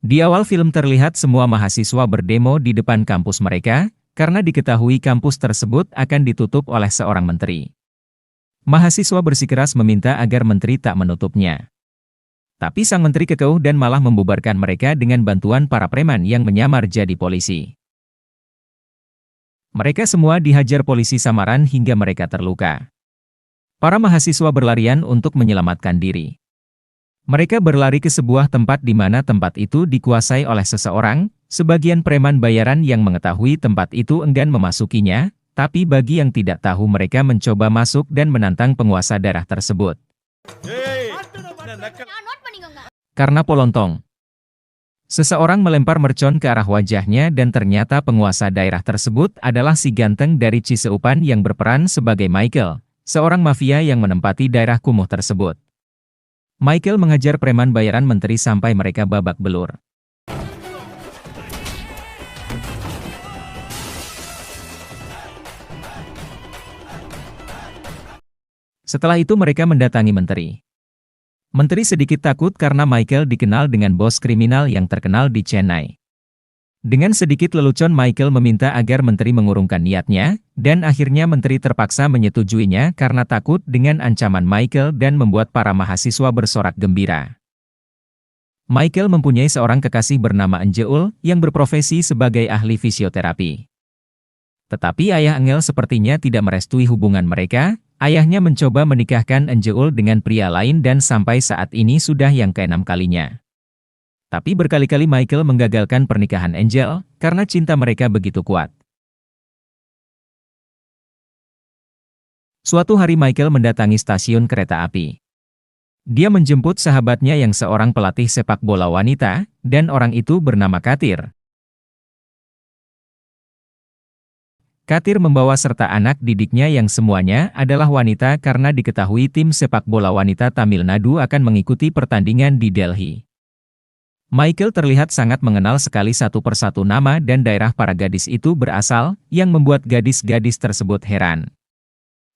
Di awal film terlihat semua mahasiswa berdemo di depan kampus mereka, karena diketahui kampus tersebut akan ditutup oleh seorang menteri. Mahasiswa bersikeras meminta agar menteri tak menutupnya. Tapi sang menteri kekeh dan malah membubarkan mereka dengan bantuan para preman yang menyamar jadi polisi. Mereka semua dihajar polisi samaran hingga mereka terluka. Para mahasiswa berlarian untuk menyelamatkan diri. Mereka berlari ke sebuah tempat di mana tempat itu dikuasai oleh seseorang. Sebagian preman bayaran yang mengetahui tempat itu enggan memasukinya, tapi bagi yang tidak tahu mereka mencoba masuk dan menantang penguasa daerah tersebut. Karena polontong. Seseorang melempar mercon ke arah wajahnya dan ternyata penguasa daerah tersebut adalah si ganteng dari Ciseupan yang berperan sebagai Michael, seorang mafia yang menempati daerah kumuh tersebut. Michael mengajar preman bayaran menteri sampai mereka babak belur. Setelah itu mereka mendatangi menteri. Menteri sedikit takut karena Michael dikenal dengan bos kriminal yang terkenal di Chennai. Dengan sedikit lelucon Michael meminta agar menteri mengurungkan niatnya, dan akhirnya menteri terpaksa menyetujuinya karena takut dengan ancaman Michael dan membuat para mahasiswa bersorak gembira. Michael mempunyai seorang kekasih bernama Anjeul yang berprofesi sebagai ahli fisioterapi. Tetapi ayah Angel sepertinya tidak merestui hubungan mereka. Ayahnya mencoba menikahkan Anjeul dengan pria lain dan sampai saat ini sudah yang ke-6 kalinya. Tapi berkali-kali Michael menggagalkan pernikahan Angel, karena cinta mereka begitu kuat. Suatu hari Michael mendatangi stasiun kereta api. Dia menjemput sahabatnya yang seorang pelatih sepak bola wanita, dan orang itu bernama Katir. Katir membawa serta anak didiknya yang semuanya adalah wanita karena diketahui tim sepak bola wanita Tamil Nadu akan mengikuti pertandingan di Delhi. Michael terlihat sangat mengenal sekali satu persatu nama dan daerah para gadis itu berasal, yang membuat gadis-gadis tersebut heran.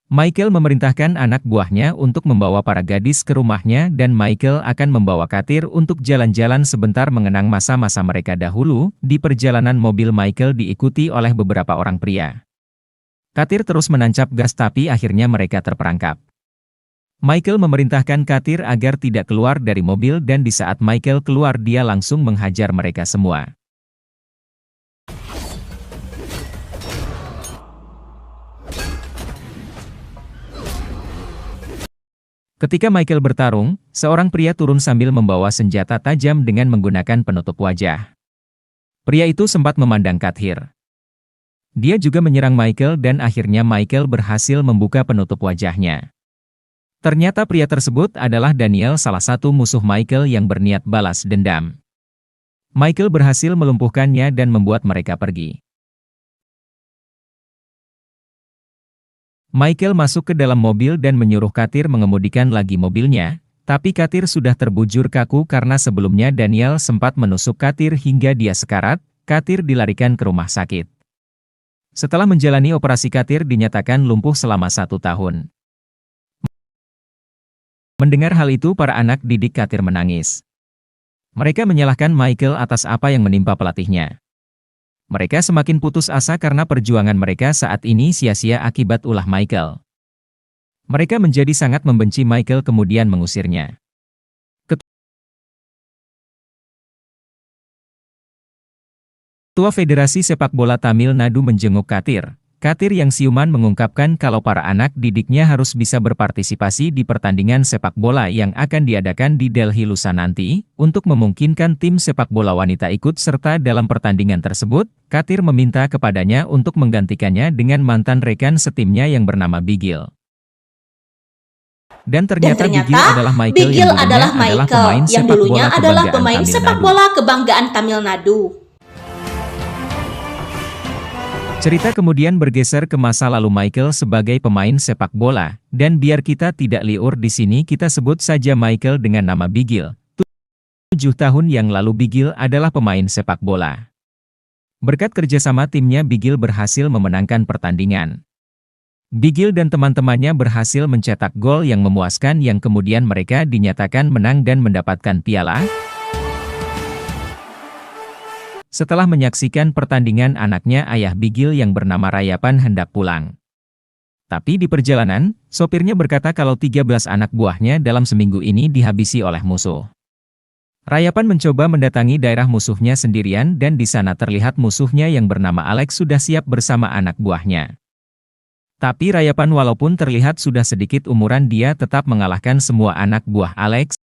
Michael memerintahkan anak buahnya untuk membawa para gadis ke rumahnya dan Michael akan membawa Katir untuk jalan-jalan sebentar mengenang masa-masa mereka dahulu. Di perjalanan mobil Michael diikuti oleh beberapa orang pria. Katir terus menancap gas tapi akhirnya mereka terperangkap. Michael memerintahkan Katir agar tidak keluar dari mobil dan di saat Michael keluar dia langsung menghajar mereka semua. Ketika Michael bertarung, seorang pria turun sambil membawa senjata tajam dengan menggunakan penutup wajah. Pria itu sempat memandang Katir. Dia juga menyerang Michael dan akhirnya Michael berhasil membuka penutup wajahnya. Ternyata pria tersebut adalah Daniel, salah satu musuh Michael yang berniat balas dendam. Michael berhasil melumpuhkannya dan membuat mereka pergi. Michael masuk ke dalam mobil dan menyuruh Katir mengemudikan lagi mobilnya, tapi Katir sudah terbujur kaku karena sebelumnya Daniel sempat menusuk Katir hingga dia sekarat. Katir dilarikan ke rumah sakit. Setelah menjalani operasi Katir dinyatakan lumpuh selama 1 tahun. Mendengar hal itu para anak didik Katir menangis. Mereka menyalahkan Michael atas apa yang menimpa pelatihnya. Mereka semakin putus asa karena perjuangan mereka saat ini sia-sia akibat ulah Michael. Mereka menjadi sangat membenci Michael kemudian mengusirnya. Ketua Federasi Sepak Bola Tamil Nadu menjenguk Katir. Katir yang siuman mengungkapkan kalau para anak didiknya harus bisa berpartisipasi di pertandingan sepak bola yang akan diadakan di Delhi lusa nanti. Untuk memungkinkan tim sepak bola wanita ikut serta dalam pertandingan tersebut, Katir meminta kepadanya untuk menggantikannya dengan mantan rekan setimnya yang bernama Bigil. Dan ternyata Bigil adalah Michael yang dulunya adalah pemain sepak bola kebanggaan Tamil Nadu. Cerita kemudian bergeser ke masa lalu Michael sebagai pemain sepak bola, dan biar kita tidak liur di sini kita sebut saja Michael dengan nama Bigil. 7 tahun yang lalu Bigil adalah pemain sepak bola. Berkat kerjasama timnya Bigil berhasil memenangkan pertandingan. Bigil dan teman-temannya berhasil mencetak gol yang memuaskan yang kemudian mereka dinyatakan menang dan mendapatkan piala. Setelah menyaksikan pertandingan anaknya, ayah Bigil yang bernama Rayapan hendak pulang. Tapi di perjalanan, sopirnya berkata kalau 13 anak buahnya dalam seminggu ini dihabisi oleh musuh. Rayapan mencoba mendatangi daerah musuhnya sendirian dan di sana terlihat musuhnya yang bernama Alex sudah siap bersama anak buahnya. Tapi Rayapan walaupun terlihat sudah sedikit umuran, dia tetap mengalahkan semua anak buah Alex.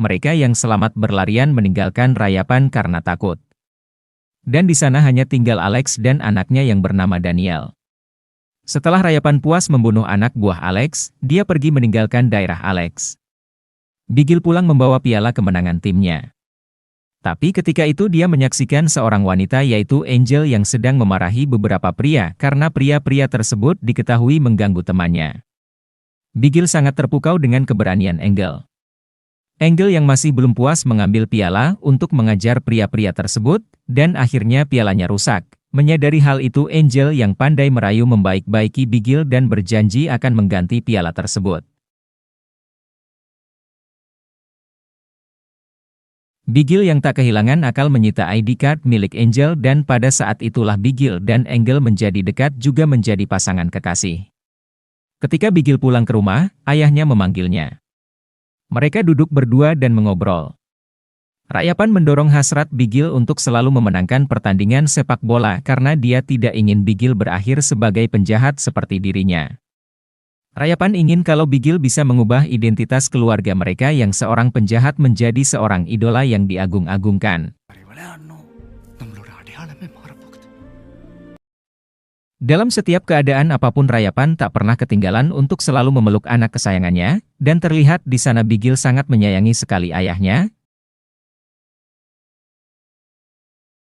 Mereka yang selamat berlarian meninggalkan Rayapan karena takut. Dan di sana hanya tinggal Alex dan anaknya yang bernama Daniel. Setelah Rayapan puas membunuh anak buah Alex, dia pergi meninggalkan daerah Alex. Bigil pulang membawa piala kemenangan timnya. Tapi ketika itu dia menyaksikan seorang wanita yaitu Angel yang sedang memarahi beberapa pria karena pria-pria tersebut diketahui mengganggu temannya. Bigil sangat terpukau dengan keberanian Angel. Angel yang masih belum puas mengambil piala untuk mengajar pria-pria tersebut, dan akhirnya pialanya rusak. Menyadari hal itu, Angel yang pandai merayu membaik-baiki Bigil dan berjanji akan mengganti piala tersebut. Bigil yang tak kehilangan akal menyita ID card milik Angel dan pada saat itulah Bigil dan Angel menjadi dekat juga menjadi pasangan kekasih. Ketika Bigil pulang ke rumah, ayahnya memanggilnya. Mereka duduk berdua dan mengobrol. Rayapan mendorong hasrat Bigil untuk selalu memenangkan pertandingan sepak bola karena dia tidak ingin Bigil berakhir sebagai penjahat seperti dirinya. Rayapan ingin kalau Bigil bisa mengubah identitas keluarga mereka yang seorang penjahat menjadi seorang idola yang diagung-agungkan. Dalam setiap keadaan apapun Rayapan tak pernah ketinggalan untuk selalu memeluk anak kesayangannya, dan terlihat di sana Bigil sangat menyayangi sekali ayahnya.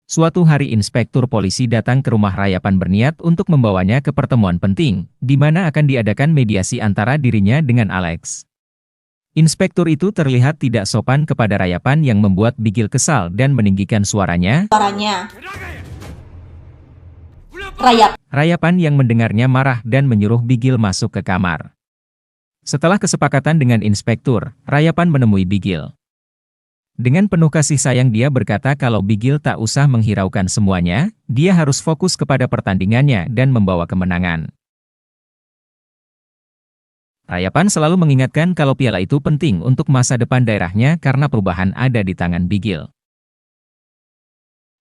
Suatu hari inspektur polisi datang ke rumah Rayapan berniat untuk membawanya ke pertemuan penting, di mana akan diadakan mediasi antara dirinya dengan Alex. Inspektur itu terlihat tidak sopan kepada Rayapan yang membuat Bigil kesal dan meninggikan suaranya. Rayapan yang mendengarnya marah dan menyuruh Bigil masuk ke kamar. Setelah kesepakatan dengan inspektur, Rayapan menemui Bigil. Dengan penuh kasih sayang dia berkata kalau Bigil tak usah menghiraukan semuanya, dia harus fokus kepada pertandingannya dan membawa kemenangan. Rayapan selalu mengingatkan kalau piala itu penting untuk masa depan daerahnya karena perubahan ada di tangan Bigil.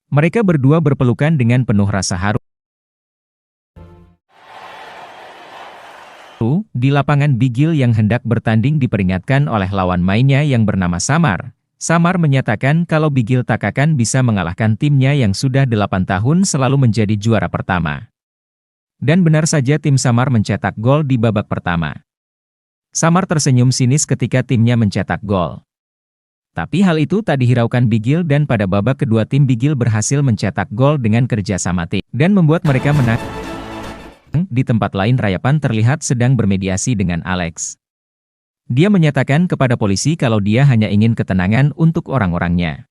Mereka berdua berpelukan dengan penuh rasa haru. Di lapangan Bigil yang hendak bertanding diperingatkan oleh lawan mainnya yang bernama Samar. Samar menyatakan kalau Bigil tak akan bisa mengalahkan timnya yang sudah 8 tahun selalu menjadi juara pertama. Dan benar saja tim Samar mencetak gol di babak pertama. Samar tersenyum sinis ketika timnya mencetak gol. Tapi hal itu tak dihiraukan Bigil dan pada babak kedua tim Bigil berhasil mencetak gol dengan kerja sama tim dan membuat mereka menang. Di tempat lain Rayapan terlihat sedang bermediasi dengan Alex. Dia menyatakan kepada polisi kalau dia hanya ingin ketenangan untuk orang-orangnya.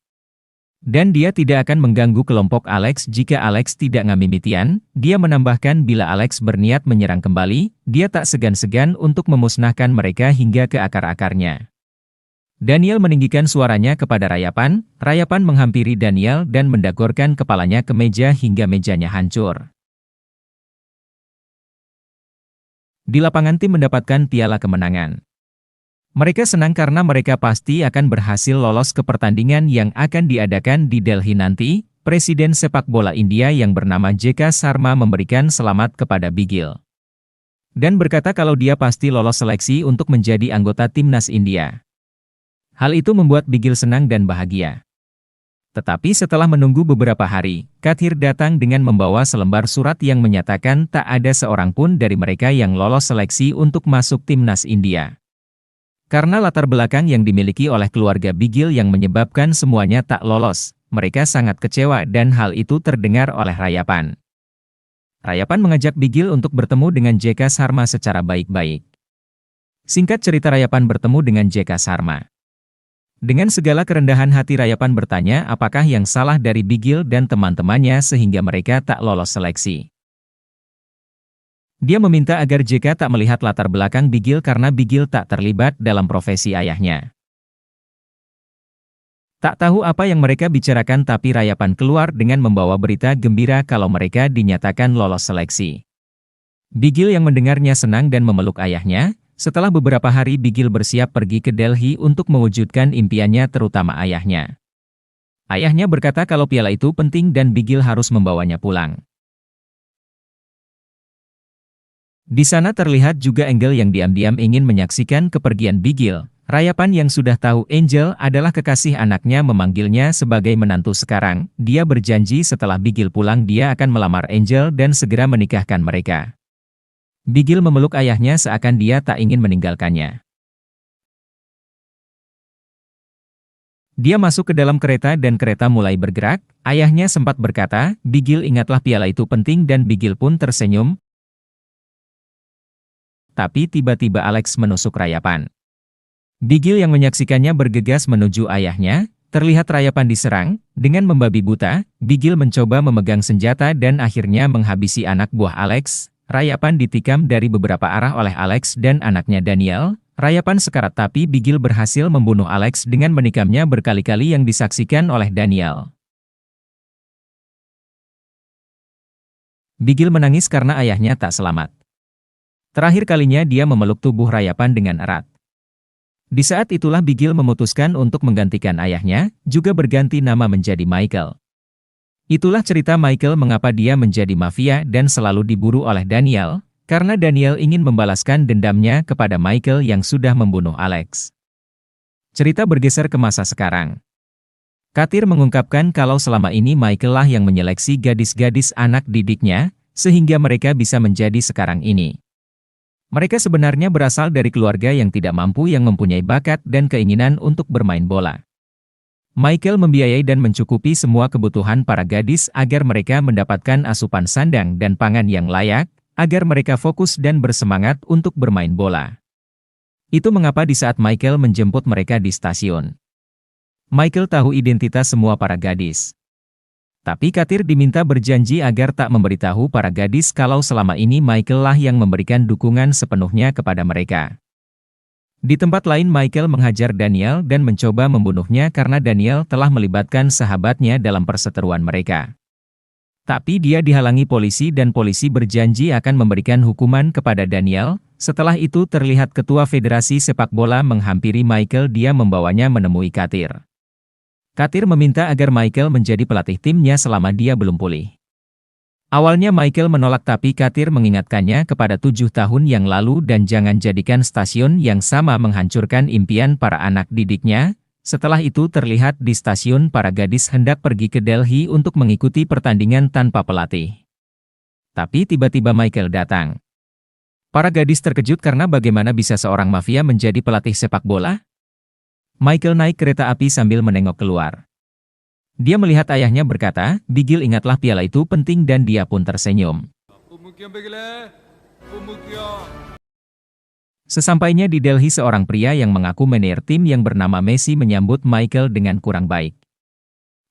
Dan dia tidak akan mengganggu kelompok Alex jika Alex tidak ngamimitian. Dia menambahkan bila Alex berniat menyerang kembali, dia tak segan-segan untuk memusnahkan mereka hingga ke akar-akarnya. Daniel meninggikan suaranya kepada Rayapan. Rayapan menghampiri Daniel dan mendagorkan kepalanya ke meja hingga mejanya hancur. Di lapangan tim mendapatkan piala kemenangan. Mereka senang karena mereka pasti akan berhasil lolos ke pertandingan yang akan diadakan di Delhi nanti. Presiden sepak bola India yang bernama J.K. Sharma memberikan selamat kepada Bigil. Dan berkata kalau dia pasti lolos seleksi untuk menjadi anggota timnas India. Hal itu membuat Bigil senang dan bahagia. Tetapi setelah menunggu beberapa hari, Kathir datang dengan membawa selembar surat yang menyatakan tak ada seorang pun dari mereka yang lolos seleksi untuk masuk timnas India. Karena latar belakang yang dimiliki oleh keluarga Bigil yang menyebabkan semuanya tak lolos, mereka sangat kecewa dan hal itu terdengar oleh Rayapan. Rayapan mengajak Bigil untuk bertemu dengan J.K. Sharma secara baik-baik. Singkat cerita Rayapan bertemu dengan J.K. Sharma. Dengan segala kerendahan hati Rayapan bertanya apakah yang salah dari Bigil dan teman-temannya sehingga mereka tak lolos seleksi. Dia meminta agar J.K. tak melihat latar belakang Bigil karena Bigil tak terlibat dalam profesi ayahnya. Tak tahu apa yang mereka bicarakan tapi Rayapan keluar dengan membawa berita gembira kalau mereka dinyatakan lolos seleksi. Bigil yang mendengarnya senang dan memeluk ayahnya. Setelah beberapa hari Bigil bersiap pergi ke Delhi untuk mewujudkan impiannya terutama ayahnya. Ayahnya berkata kalau piala itu penting dan Bigil harus membawanya pulang. Di sana terlihat juga Angel yang diam-diam ingin menyaksikan kepergian Bigil. Rayapan yang sudah tahu Angel adalah kekasih anaknya memanggilnya sebagai menantu sekarang. Dia berjanji setelah Bigil pulang dia akan melamar Angel dan segera menikahkan mereka. Bigil memeluk ayahnya seakan dia tak ingin meninggalkannya. Dia masuk ke dalam kereta dan kereta mulai bergerak. Ayahnya sempat berkata, Bigil ingatlah piala itu penting dan Bigil pun tersenyum. Tapi tiba-tiba Alex menusuk Rayapan. Bigil yang menyaksikannya bergegas menuju ayahnya. Terlihat Rayapan diserang. Dengan membabi buta, Bigil mencoba memegang senjata dan akhirnya menghabisi anak buah Alex. Rayapan ditikam dari beberapa arah oleh Alex dan anaknya Daniel. Rayapan sekarat tapi Bigil berhasil membunuh Alex dengan menikamnya berkali-kali yang disaksikan oleh Daniel. Bigil menangis karena ayahnya tak selamat. Terakhir kalinya dia memeluk tubuh Rayapan dengan erat. Di saat itulah Bigil memutuskan untuk menggantikan ayahnya, juga berganti nama menjadi Michael. Itulah cerita Michael mengapa dia menjadi mafia dan selalu diburu oleh Daniel, karena Daniel ingin membalaskan dendamnya kepada Michael yang sudah membunuh Alex. Cerita bergeser ke masa sekarang. Katir mengungkapkan kalau selama ini Michael lah yang menyeleksi gadis-gadis anak didiknya, sehingga mereka bisa menjadi sekarang ini. Mereka sebenarnya berasal dari keluarga yang tidak mampu yang mempunyai bakat dan keinginan untuk bermain bola. Michael membiayai dan mencukupi semua kebutuhan para gadis agar mereka mendapatkan asupan sandang dan pangan yang layak, agar mereka fokus dan bersemangat untuk bermain bola. Itu mengapa di saat Michael menjemput mereka di stasiun. Michael tahu identitas semua para gadis. Tapi Katir diminta berjanji agar tak memberitahu para gadis kalau selama ini Michael lah yang memberikan dukungan sepenuhnya kepada mereka. Di tempat lain Michael menghajar Daniel dan mencoba membunuhnya karena Daniel telah melibatkan sahabatnya dalam perseteruan mereka. Tapi dia dihalangi polisi dan polisi berjanji akan memberikan hukuman kepada Daniel. Setelah itu terlihat ketua Federasi Sepak Bola menghampiri Michael, dia membawanya menemui Katir. Katir meminta agar Michael menjadi pelatih timnya selama dia belum pulih. Awalnya Michael menolak tapi Katir mengingatkannya kepada 7 tahun yang lalu dan jangan jadikan stasiun yang sama menghancurkan impian para anak didiknya. Setelah itu terlihat di stasiun para gadis hendak pergi ke Delhi untuk mengikuti pertandingan tanpa pelatih. Tapi tiba-tiba Michael datang. Para gadis terkejut karena bagaimana bisa seorang mafia menjadi pelatih sepak bola? Michael naik kereta api sambil menengok keluar. Dia melihat ayahnya berkata, Bigil ingatlah piala itu penting dan dia pun tersenyum. Sesampainya di Delhi seorang pria yang mengaku manajer tim yang bernama Messi menyambut Michael dengan kurang baik.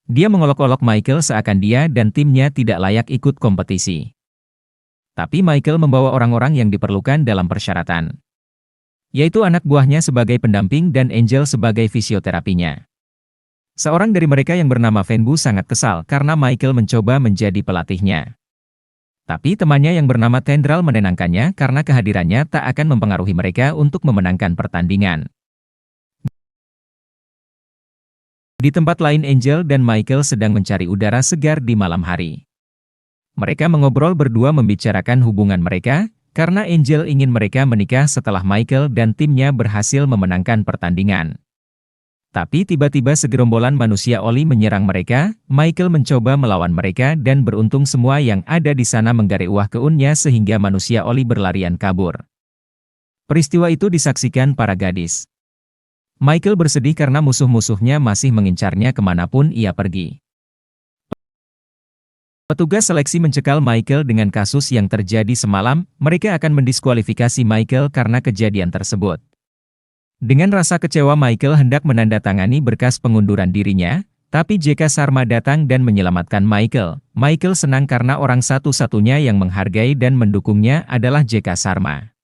Dia mengolok-olok Michael seakan dia dan timnya tidak layak ikut kompetisi. Tapi Michael membawa orang-orang yang diperlukan dalam persyaratan. Yaitu anak buahnya sebagai pendamping dan Angel sebagai fisioterapinya. Seorang dari mereka yang bernama Venbu sangat kesal karena Michael mencoba menjadi pelatihnya. Tapi temannya yang bernama Tendral menenangkannya karena kehadirannya tak akan mempengaruhi mereka untuk memenangkan pertandingan. Di tempat lain Angel dan Michael sedang mencari udara segar di malam hari. Mereka mengobrol berdua membicarakan hubungan mereka, karena Angel ingin mereka menikah setelah Michael dan timnya berhasil memenangkan pertandingan. Tapi tiba-tiba segerombolan manusia oli menyerang mereka. Michael mencoba melawan mereka dan beruntung semua yang ada di sana menggari uah keunnya sehingga manusia oli berlarian kabur. Peristiwa itu disaksikan para gadis. Michael bersedih karena musuh-musuhnya masih mengincarnya kemanapun ia pergi. Petugas seleksi mencekal Michael dengan kasus yang terjadi semalam. Mereka akan mendiskualifikasi Michael karena kejadian tersebut. Dengan rasa kecewa Michael hendak menandatangani berkas pengunduran dirinya, tapi J.K. Sharma datang dan menyelamatkan Michael. Michael senang karena orang satu-satunya yang menghargai dan mendukungnya adalah J.K. Sharma.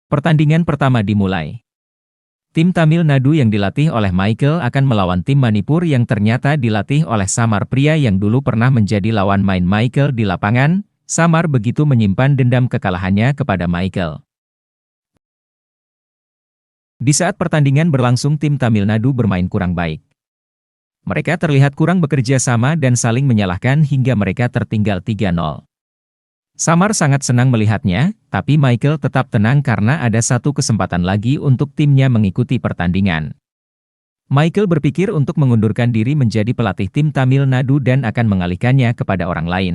Pertandingan pertama dimulai. Tim Tamil Nadu yang dilatih oleh Michael akan melawan tim Manipur yang ternyata dilatih oleh Samar, pria yang dulu pernah menjadi lawan main Michael di lapangan. Samar begitu menyimpan dendam kekalahannya kepada Michael. Di saat pertandingan berlangsung, tim Tamil Nadu bermain kurang baik. Mereka terlihat kurang bekerja sama dan saling menyalahkan hingga mereka tertinggal 3-0. Samar sangat senang melihatnya, tapi Michael tetap tenang karena ada satu kesempatan lagi untuk timnya mengikuti pertandingan. Michael berpikir untuk mengundurkan diri menjadi pelatih tim Tamil Nadu dan akan mengalihkannya kepada orang lain.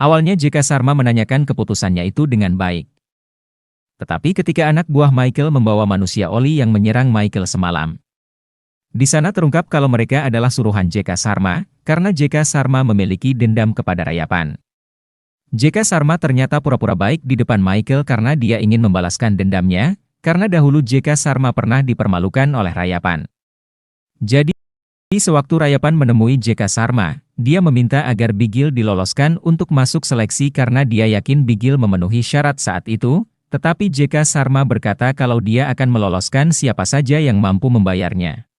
Awalnya J.K. Sharma menanyakan keputusannya itu dengan baik. Tetapi ketika anak buah Michael membawa manusia oli yang menyerang Michael semalam, di sana terungkap kalau mereka adalah suruhan J.K. Sharma, karena J.K. Sharma memiliki dendam kepada Rayapan. J.K. Sharma ternyata pura-pura baik di depan Michael karena dia ingin membalaskan dendamnya, karena dahulu J.K. Sharma pernah dipermalukan oleh Rayapan. Jadi, sewaktu Rayapan menemui J.K. Sharma, dia meminta agar Bigil diloloskan untuk masuk seleksi karena dia yakin Bigil memenuhi syarat saat itu, tetapi J.K. Sharma berkata kalau dia akan meloloskan siapa saja yang mampu membayarnya.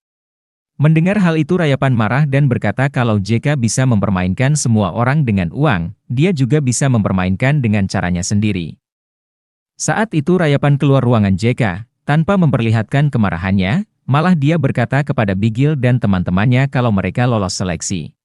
Mendengar hal itu Rayapan marah dan berkata kalau J.K. bisa mempermainkan semua orang dengan uang, dia juga bisa mempermainkan dengan caranya sendiri. Saat itu Rayapan keluar ruangan J.K. tanpa memperlihatkan kemarahannya, malah dia berkata kepada Bigil dan teman-temannya kalau mereka lolos seleksi.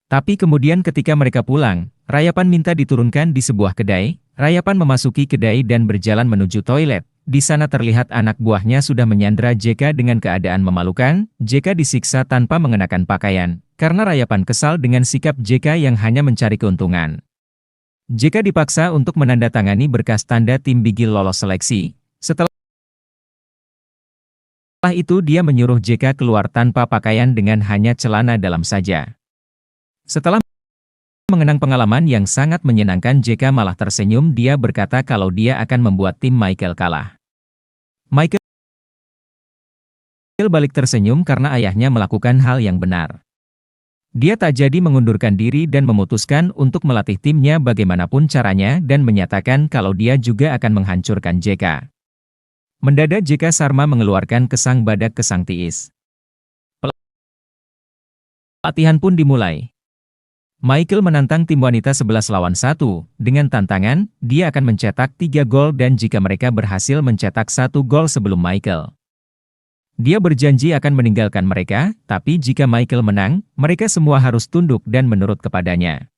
Tapi kemudian ketika mereka pulang, Rayapan minta diturunkan di sebuah kedai. Rayapan memasuki kedai dan berjalan menuju toilet. Di sana terlihat anak buahnya sudah menyandra J.K. dengan keadaan memalukan. J.K. disiksa tanpa mengenakan pakaian, karena Rayapan kesal dengan sikap J.K. yang hanya mencari keuntungan. J.K. dipaksa untuk menandatangani berkas tanda tim Bigil lolos seleksi. Setelah itu dia menyuruh J.K. keluar tanpa pakaian dengan hanya celana dalam saja. Setelah mengenang pengalaman yang sangat menyenangkan, J.K. malah tersenyum. Dia berkata kalau dia akan membuat tim Michael kalah. Michael balik tersenyum karena ayahnya melakukan hal yang benar. Dia tak jadi mengundurkan diri dan memutuskan untuk melatih timnya bagaimanapun caranya dan menyatakan kalau dia juga akan menghancurkan J.K. Mendadak J.K. Sharma mengeluarkan kesang badak kesang tiis. Latihan pun dimulai. Michael menantang tim wanita 11 lawan 1. Dengan tantangan, dia akan mencetak 3 gol dan jika mereka berhasil mencetak 1 gol sebelum Michael, dia berjanji akan meninggalkan mereka, tapi jika Michael menang, mereka semua harus tunduk dan menurut kepadanya.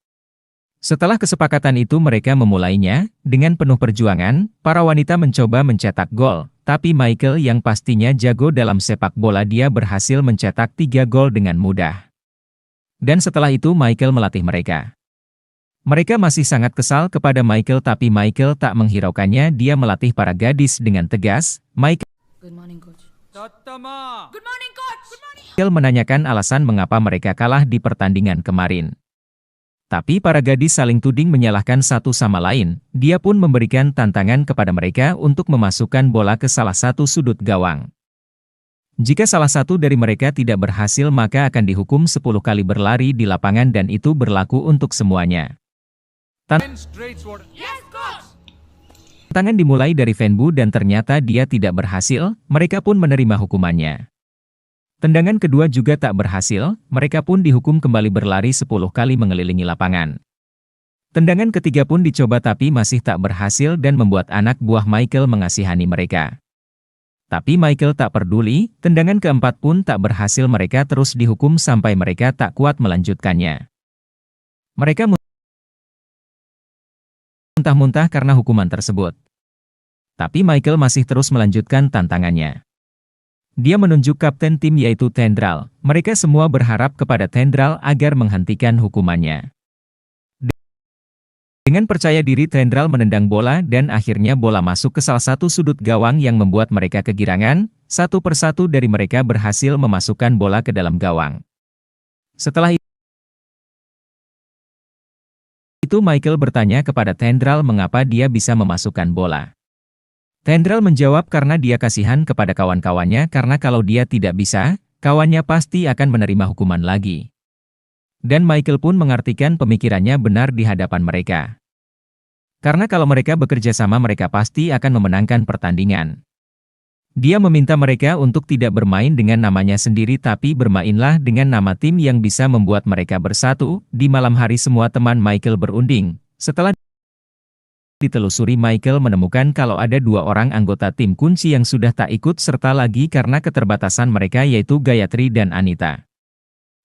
Setelah kesepakatan itu mereka memulainya, dengan penuh perjuangan, para wanita mencoba mencetak gol, tapi Michael yang pastinya jago dalam sepak bola dia berhasil mencetak 3 gol dengan mudah. Dan setelah itu Michael melatih mereka. Mereka masih sangat kesal kepada Michael tapi Michael tak menghiraukannya, dia melatih para gadis dengan tegas. Good morning, coach. Michael menanyakan alasan mengapa mereka kalah di pertandingan kemarin. Tapi para gadis saling tuding menyalahkan satu sama lain, dia pun memberikan tantangan kepada mereka untuk memasukkan bola ke salah satu sudut gawang. Jika salah satu dari mereka tidak berhasil maka akan dihukum 10 kali berlari di lapangan dan itu berlaku untuk semuanya. Tantangan dimulai dari Venbu dan ternyata dia tidak berhasil, mereka pun menerima hukumannya. Tendangan kedua juga tak berhasil, mereka pun dihukum kembali berlari 10 kali mengelilingi lapangan. Tendangan ketiga pun dicoba tapi masih tak berhasil dan membuat anak buah Michael mengasihani mereka. Tapi Michael tak peduli, tendangan keempat pun tak berhasil, mereka terus dihukum sampai mereka tak kuat melanjutkannya. Mereka muntah-muntah karena hukuman tersebut. Tapi Michael masih terus melanjutkan tantangannya. Dia menunjuk kapten tim yaitu Tendral. Mereka semua berharap kepada Tendral agar menghentikan hukumannya. Dengan percaya diri Tendral menendang bola dan akhirnya bola masuk ke salah satu sudut gawang yang membuat mereka kegirangan. Satu persatu dari mereka berhasil memasukkan bola ke dalam gawang. Setelah itu Michael bertanya kepada Tendral mengapa dia bisa memasukkan bola. Tendral menjawab karena dia kasihan kepada kawan-kawannya karena kalau dia tidak bisa, kawannya pasti akan menerima hukuman lagi. Dan Michael pun mengartikan pemikirannya benar di hadapan mereka. Karena kalau mereka bekerja sama mereka pasti akan memenangkan pertandingan. Dia meminta mereka untuk tidak bermain dengan namanya sendiri tapi bermainlah dengan nama tim yang bisa membuat mereka bersatu. Di malam hari semua teman Michael berunding. Setelah ditelusuri, Michael menemukan kalau ada 2 orang anggota tim kunci yang sudah tak ikut serta lagi karena keterbatasan mereka, yaitu Gayatri dan Anita.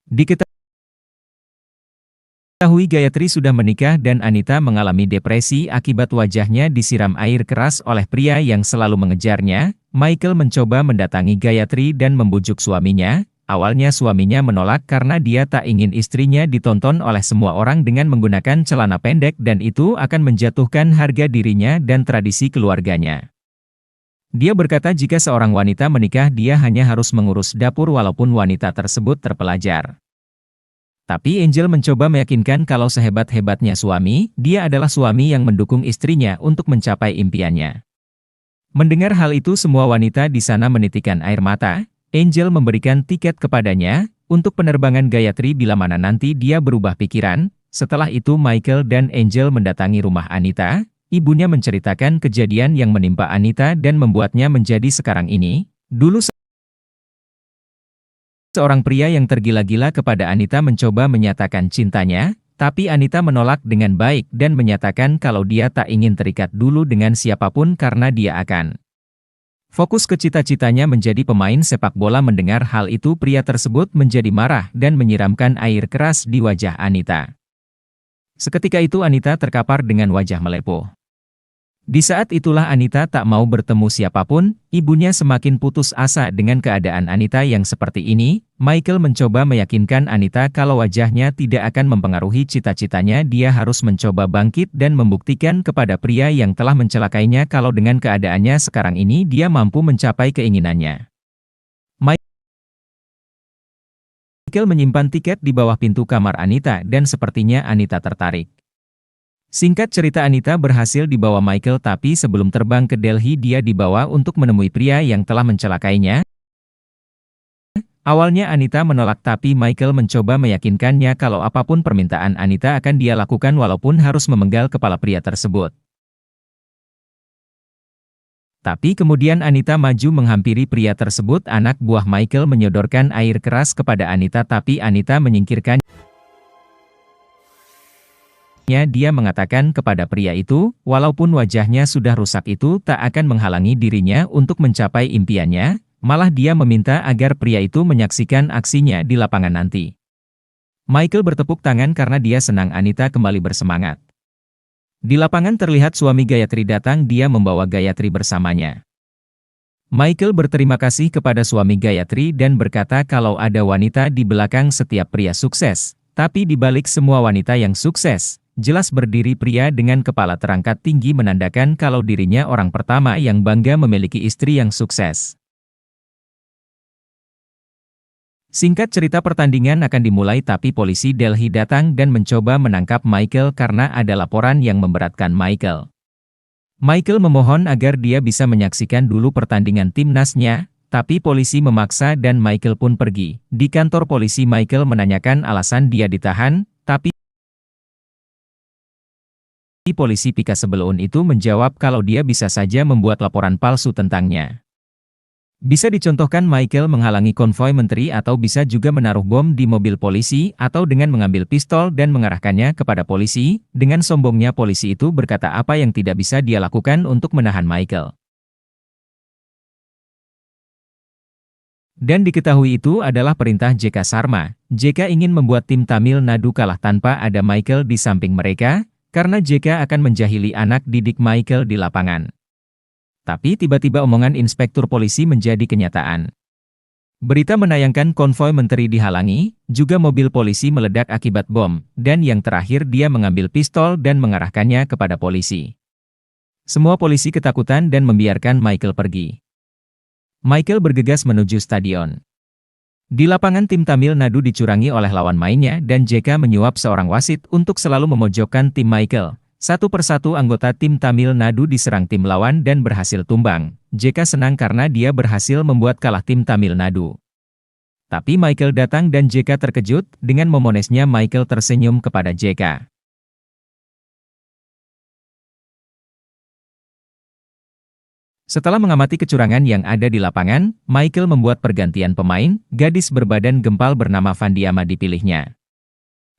Diketahui Gayatri sudah menikah dan Anita mengalami depresi akibat wajahnya disiram air keras oleh pria yang selalu mengejarnya. Michael mencoba mendatangi Gayatri dan membujuk suaminya. Awalnya suaminya menolak karena dia tak ingin istrinya ditonton oleh semua orang dengan menggunakan celana pendek dan itu akan menjatuhkan harga dirinya dan tradisi keluarganya. Dia berkata jika seorang wanita menikah dia hanya harus mengurus dapur walaupun wanita tersebut terpelajar. Tapi Angel mencoba meyakinkan kalau sehebat-hebatnya suami, dia adalah suami yang mendukung istrinya untuk mencapai impiannya. Mendengar hal itu semua wanita di sana menitikkan air mata. Angel memberikan tiket kepadanya untuk penerbangan Gayatri bila mana nanti dia berubah pikiran. Setelah itu Michael dan Angel mendatangi rumah Anita. Ibunya menceritakan kejadian yang menimpa Anita dan membuatnya menjadi sekarang ini. Dulu seorang pria yang tergila-gila kepada Anita mencoba menyatakan cintanya, tapi Anita menolak dengan baik dan menyatakan kalau dia tak ingin terikat dulu dengan siapapun karena dia akan fokus ke cita-citanya menjadi pemain sepak bola. Mendengar hal itu pria tersebut menjadi marah dan menyiramkan air keras di wajah Anita. Seketika itu Anita terkapar dengan wajah melepuh. Di saat itulah Anita tak mau bertemu siapapun, ibunya semakin putus asa dengan keadaan Anita yang seperti ini. Michael mencoba meyakinkan Anita kalau wajahnya tidak akan mempengaruhi cita-citanya. Dia harus mencoba bangkit dan membuktikan kepada pria yang telah mencelakainya kalau dengan keadaannya sekarang ini dia mampu mencapai keinginannya. Michael menyimpan tiket di bawah pintu kamar Anita dan sepertinya Anita tertarik. Singkat cerita Anita berhasil dibawa Michael tapi sebelum terbang ke Delhi dia dibawa untuk menemui pria yang telah mencelakainya. Awalnya Anita menolak tapi Michael mencoba meyakinkannya kalau apapun permintaan Anita akan dia lakukan walaupun harus memenggal kepala pria tersebut. Tapi kemudian Anita maju menghampiri pria tersebut. Anak buah Michael menyodorkan air keras kepada Anita tapi Anita menyingkirkannya. Dia mengatakan kepada pria itu, walaupun wajahnya sudah rusak itu tak akan menghalangi dirinya untuk mencapai impiannya, malah dia meminta agar pria itu menyaksikan aksinya di lapangan nanti. Michael bertepuk tangan karena dia senang Anita kembali bersemangat. Di lapangan terlihat suami Gayatri datang, dia membawa Gayatri bersamanya. Michael berterima kasih kepada suami Gayatri dan berkata kalau ada wanita di belakang setiap pria sukses, tapi di balik semua wanita yang sukses, jelas berdiri pria dengan kepala terangkat tinggi menandakan kalau dirinya orang pertama yang bangga memiliki istri yang sukses. Singkat cerita pertandingan akan dimulai tapi polisi Delhi datang dan mencoba menangkap Michael karena ada laporan yang memberatkan Michael. Michael memohon agar dia bisa menyaksikan dulu pertandingan timnasnya, tapi polisi memaksa dan Michael pun pergi. Di kantor polisi Michael menanyakan alasan dia ditahan, tapi polisi Pika sebelum itu menjawab kalau dia bisa saja membuat laporan palsu tentangnya. Bisa dicontohkan Michael menghalangi konvoi menteri atau bisa juga menaruh bom di mobil polisi atau dengan mengambil pistol dan mengarahkannya kepada polisi. Dengan sombongnya polisi itu berkata apa yang tidak bisa dia lakukan untuk menahan Michael. Dan diketahui itu adalah perintah JK Sharma. JK ingin membuat tim Tamil Nadu kalah tanpa ada Michael di samping mereka, karena JK akan menjahili anak didik Michael di lapangan. Tapi tiba-tiba omongan inspektur polisi menjadi kenyataan. Berita menayangkan konvoi menteri dihalangi, juga mobil polisi meledak akibat bom, dan yang terakhir dia mengambil pistol dan mengarahkannya kepada polisi. Semua polisi ketakutan dan membiarkan Michael pergi. Michael bergegas menuju stadion. Di lapangan tim Tamil Nadu dicurangi oleh lawan mainnya dan JK menyuap seorang wasit untuk selalu memojokkan tim Michael. Satu persatu anggota tim Tamil Nadu diserang tim lawan dan berhasil tumbang. JK senang karena dia berhasil membuat kalah tim Tamil Nadu. Tapi Michael datang dan JK terkejut. Dengan memonesnya Michael tersenyum kepada JK. Setelah mengamati kecurangan yang ada di lapangan, Michael membuat pergantian pemain, gadis berbadan gempal bernama Pandiama dipilihnya.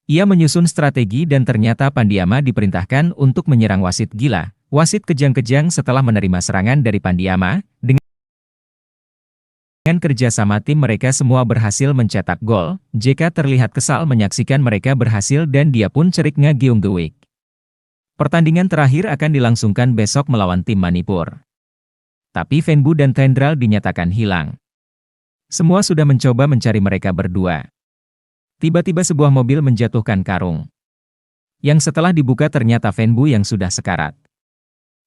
Ia menyusun strategi dan ternyata Pandiama diperintahkan untuk menyerang wasit gila. Wasit kejang-kejang setelah menerima serangan dari Pandiama, dengan kerjasama tim mereka semua berhasil mencetak gol. JK terlihat kesal menyaksikan mereka berhasil dan dia pun cerik ngageunggewik. Pertandingan terakhir akan dilangsungkan besok melawan tim Manipur. Tapi Venbu dan Tendral dinyatakan hilang. Semua sudah mencoba mencari mereka berdua. Tiba-tiba sebuah mobil menjatuhkan karung. Yang setelah dibuka ternyata Venbu yang sudah sekarat.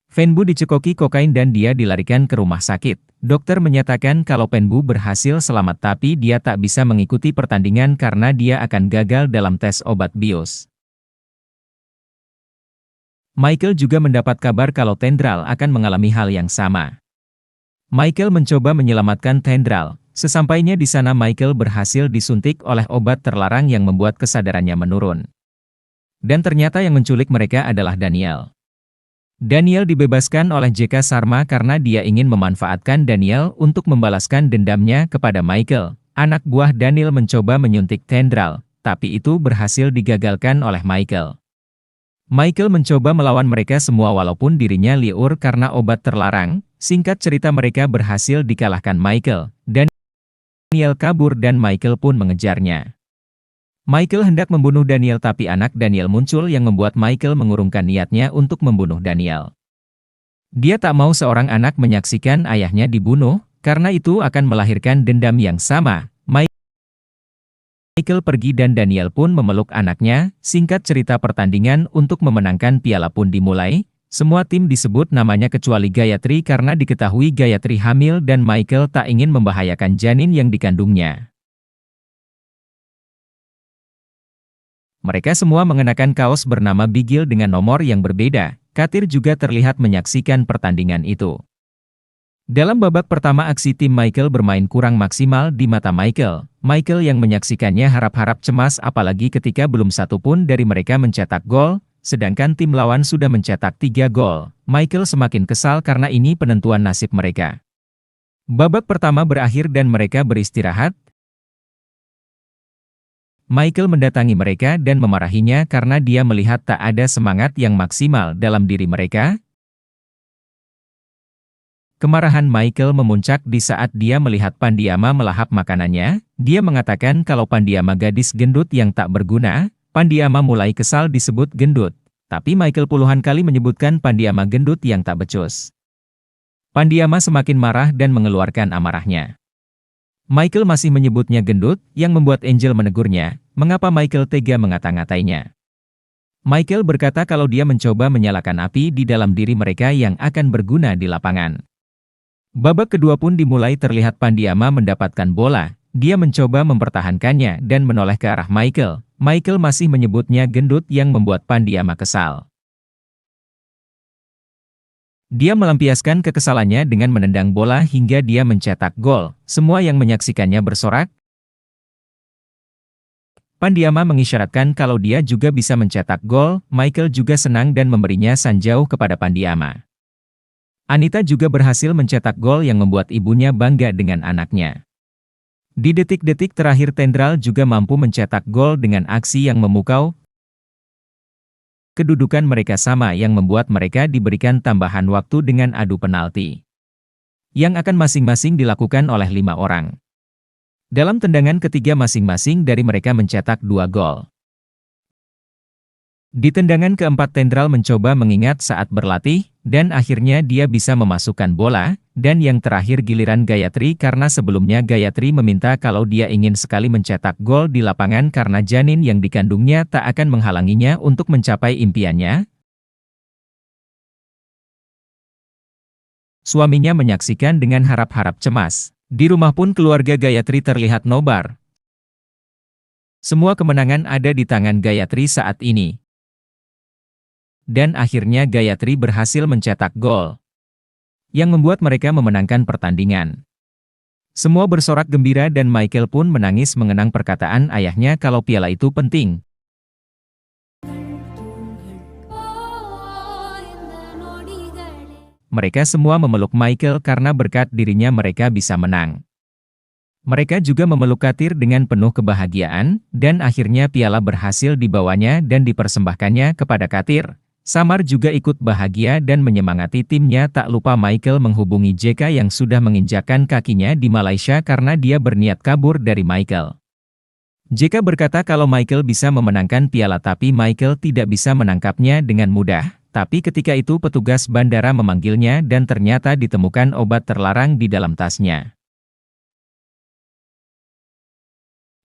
Venbu dicekoki kokain dan dia dilarikan ke rumah sakit. Dokter menyatakan kalau Venbu berhasil selamat tapi dia tak bisa mengikuti pertandingan karena dia akan gagal dalam tes obat bius. Michael juga mendapat kabar kalau Tendral akan mengalami hal yang sama. Michael mencoba menyelamatkan Tendral. Sesampainya di sana Michael berhasil disuntik oleh obat terlarang yang membuat kesadarannya menurun. Dan ternyata yang menculik mereka adalah Daniel. Daniel dibebaskan oleh JK Sharma karena dia ingin memanfaatkan Daniel untuk membalaskan dendamnya kepada Michael. Anak buah Daniel mencoba menyuntik Tendral, tapi itu berhasil digagalkan oleh Michael. Michael mencoba melawan mereka semua walaupun dirinya liur karena obat terlarang. Singkat cerita mereka berhasil dikalahkan Michael. Daniel kabur dan Michael pun mengejarnya. Michael hendak membunuh Daniel tapi anak Daniel muncul yang membuat Michael mengurungkan niatnya untuk membunuh Daniel. Dia tak mau seorang anak menyaksikan ayahnya dibunuh, karena itu akan melahirkan dendam yang sama. Michael pergi dan Daniel pun memeluk anaknya. Singkat cerita pertandingan untuk memenangkan piala pun dimulai. Semua tim disebut namanya kecuali Gayatri karena diketahui Gayatri hamil dan Michael tak ingin membahayakan janin yang dikandungnya. Mereka semua mengenakan kaos bernama Bigil dengan nomor yang berbeda. Katir juga terlihat menyaksikan pertandingan itu. Dalam babak pertama aksi tim Michael bermain kurang maksimal di mata Michael. Michael yang menyaksikannya harap-harap cemas apalagi ketika belum satu pun dari mereka mencetak gol. Sedangkan tim lawan sudah mencetak 3 gol. Michael semakin kesal karena ini penentuan nasib mereka. Babak pertama berakhir dan mereka beristirahat. Michael mendatangi mereka dan memarahinya karena dia melihat tak ada semangat yang maksimal dalam diri mereka. Kemarahan Michael memuncak di saat dia melihat Pandiama melahap makanannya. Dia mengatakan kalau Pandiama gadis gendut yang tak berguna. Pandiama mulai kesal disebut gendut, tapi Michael puluhan kali menyebutkan Pandiama gendut yang tak becus. Pandiama semakin marah dan mengeluarkan amarahnya. Michael masih menyebutnya gendut, yang membuat Angel menegurnya, mengapa Michael tega ngata-ngatainya. Michael berkata kalau dia mencoba menyalakan api di dalam diri mereka yang akan berguna di lapangan. Babak kedua pun dimulai terlihat Pandiama mendapatkan bola, dia mencoba mempertahankannya dan menoleh ke arah Michael. Michael masih menyebutnya gendut yang membuat Pandiama kesal. Dia melampiaskan kekesalannya dengan menendang bola hingga dia mencetak gol. Semua yang menyaksikannya bersorak. Pandiama mengisyaratkan kalau dia juga bisa mencetak gol. Michael juga senang dan memberinya sanjau kepada Pandiama. Anita juga berhasil mencetak gol yang membuat ibunya bangga dengan anaknya. Di detik-detik terakhir Tendral juga mampu mencetak gol dengan aksi yang memukau. Kedudukan mereka sama yang membuat mereka diberikan tambahan waktu dengan adu penalti. Yang akan masing-masing dilakukan oleh 5 orang. Dalam tendangan ketiga masing-masing dari mereka mencetak 2 gol. Di tendangan keempat Tendral mencoba mengingat saat berlatih, dan akhirnya dia bisa memasukkan bola, dan yang terakhir giliran Gayatri karena sebelumnya Gayatri meminta kalau dia ingin sekali mencetak gol di lapangan karena janin yang dikandungnya tak akan menghalanginya untuk mencapai impiannya. Suaminya menyaksikan dengan harap-harap cemas. Di rumah pun keluarga Gayatri terlihat nobar. Semua kemenangan ada di tangan Gayatri saat ini. Dan akhirnya Gayatri berhasil mencetak gol, yang membuat mereka memenangkan pertandingan. Semua bersorak gembira dan Michael pun menangis mengenang perkataan ayahnya kalau piala itu penting. mereka semua memeluk Michael karena berkat dirinya mereka bisa menang. Mereka juga memeluk Katir dengan penuh kebahagiaan, dan akhirnya piala berhasil dibawanya dan dipersembahkannya kepada Katir. Samar juga ikut bahagia dan menyemangati timnya. Tak lupa Michael menghubungi JK yang sudah menginjakkan kakinya di Malaysia karena dia berniat kabur dari Michael. JK berkata kalau Michael bisa memenangkan piala tapi Michael tidak bisa menangkapnya dengan mudah. Tapi ketika itu petugas bandara memanggilnya dan ternyata ditemukan obat terlarang di dalam tasnya.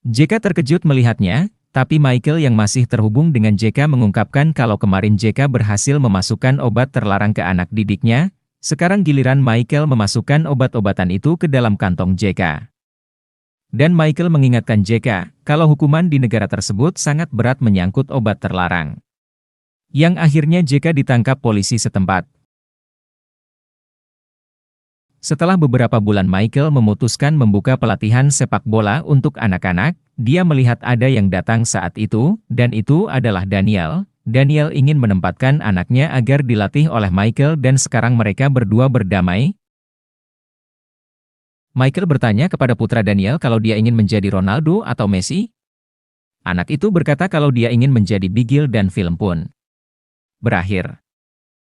JK terkejut melihatnya, tapi Michael yang masih terhubung dengan JK mengungkapkan kalau kemarin JK berhasil memasukkan obat terlarang ke anak didiknya, sekarang giliran Michael memasukkan obat-obatan itu ke dalam kantong JK. Dan Michael mengingatkan JK, kalau hukuman di negara tersebut sangat berat menyangkut obat terlarang. Yang akhirnya JK ditangkap polisi setempat. Setelah beberapa bulan Michael memutuskan membuka pelatihan sepak bola untuk anak-anak, dia melihat ada yang datang saat itu, dan itu adalah Daniel. Daniel ingin menempatkan anaknya agar dilatih oleh Michael dan sekarang mereka berdua berdamai. Michael bertanya kepada putra Daniel kalau dia ingin menjadi Ronaldo atau Messi. Anak itu berkata kalau dia ingin menjadi Bigil dan film pun berakhir.